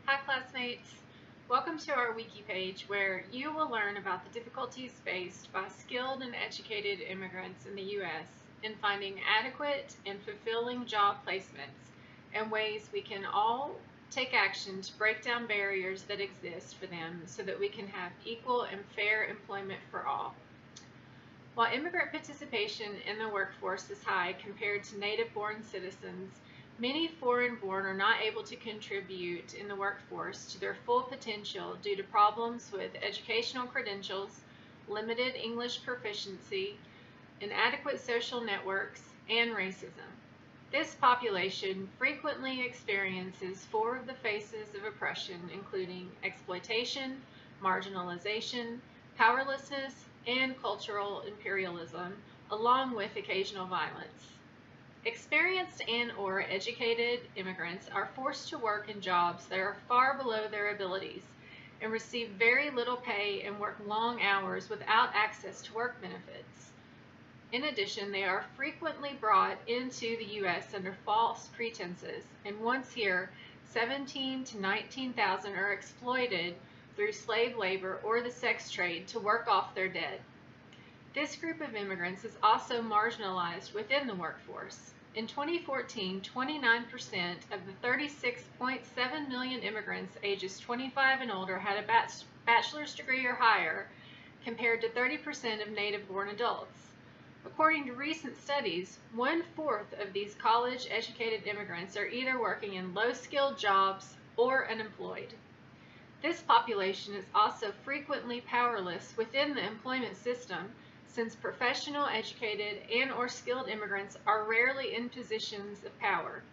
Hi classmates! Welcome to our wiki page where you will learn about the difficulties faced by skilled and educated immigrants in the U.S. in finding adequate and fulfilling job placements and ways we can all take action to break down barriers that exist for them so that we can have equal and fair employment for all. While immigrant participation in the workforce is high compared to native-born citizens, many foreign-born are not able to contribute in the workforce to their full potential due to problems with educational credentials, limited English proficiency, inadequate social networks, and racism. This population frequently experiences four of the faces of oppression, including exploitation, marginalization, powerlessness, and cultural imperialism, along with occasional violence. Experienced and/or educated immigrants are forced to work in jobs that are far below their abilities and receive very little pay and work long hours without access to work benefits. In addition, they are frequently brought into the U.S. under false pretenses, and once here, 17,000 to 19,000 are exploited through slave labor or the sex trade to work off their debt. This group of immigrants is also marginalized within the workforce. In 2014, 29% of the 36.7 million immigrants ages 25 and older had a bachelor's degree or higher, compared to 30% of native-born adults. According to recent studies, 1/4 of these college-educated immigrants are either working in low-skilled jobs or unemployed. This population is also frequently powerless within the employment system, since professional, educated, and/or skilled immigrants are rarely in positions of power.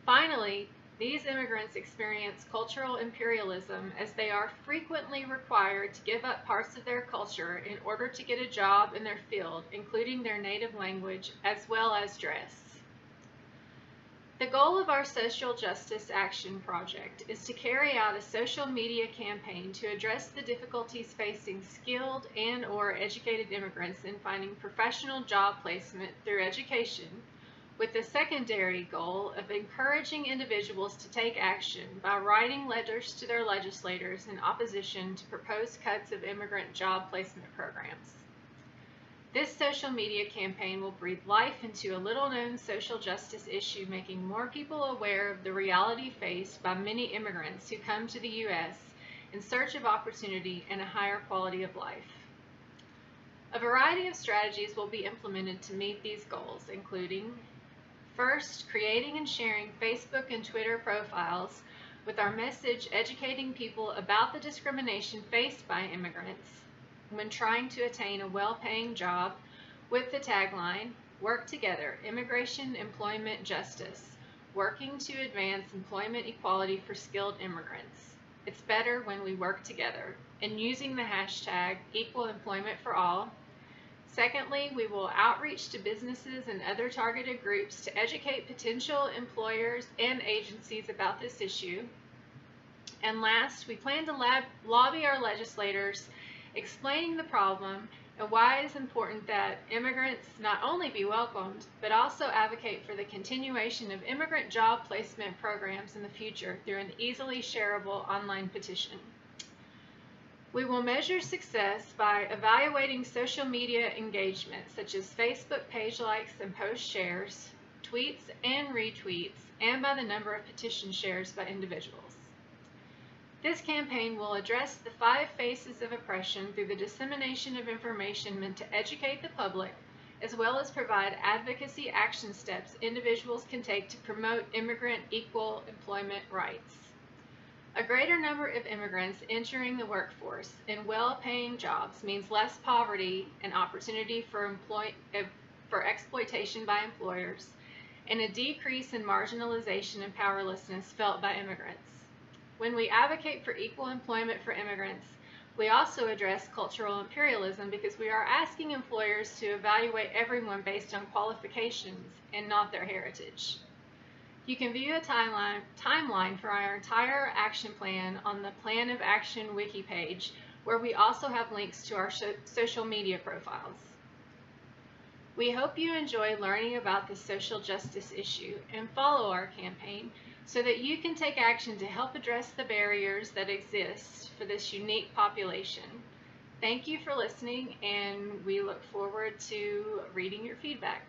Finally, these immigrants experience cultural imperialism as they are frequently required to give up parts of their culture in order to get a job in their field, including their native language, as well as dress. The goal of our Social Justice Action Project is to carry out a social media campaign to address the difficulties facing skilled and/or educated immigrants in finding professional job placement through education, with the secondary goal of encouraging individuals to take action by writing letters to their legislators in opposition to proposed cuts of immigrant job placement programs. This social media campaign will breathe life into a little-known social justice issue, making more people aware of the reality faced by many immigrants who come to the U.S. in search of opportunity and a higher quality of life. A variety of strategies will be implemented to meet these goals, including: first, creating and sharing Facebook and Twitter profiles with our message educating people about the discrimination faced by immigrants when trying to attain a well-paying job, with the tagline, "Work Together, Immigration, Employment, Justice, working to advance employment equality for skilled immigrants. It's better when we work together," and using the hashtag Equal Employment for All. Secondly, we will outreach to businesses and other targeted groups to educate potential employers and agencies about this issue. And last, we plan to lobby our legislators, explaining the problem and why it is important that immigrants not only be welcomed, but also advocate for the continuation of immigrant job placement programs in the future through an easily shareable online petition. We will measure success by evaluating social media engagement, such as Facebook page likes and post shares, tweets and retweets, and by the number of petition shares by individuals. This campaign will address the 5 faces of oppression through the dissemination of information meant to educate the public, as well as provide advocacy action steps individuals can take to promote immigrant equal employment rights. A greater number of immigrants entering the workforce in well-paying jobs means less poverty and opportunity for exploitation by employers, and a decrease in marginalization and powerlessness felt by immigrants. When we advocate for equal employment for immigrants, we also address cultural imperialism because we are asking employers to evaluate everyone based on qualifications and not their heritage. You can view a timeline for our entire action plan on the Plan of Action wiki page, where we also have links to our social media profiles. We hope you enjoy learning about the social justice issue and follow our campaign so that you can take action to help address the barriers that exist for this unique population. Thank you for listening, and we look forward to reading your feedback.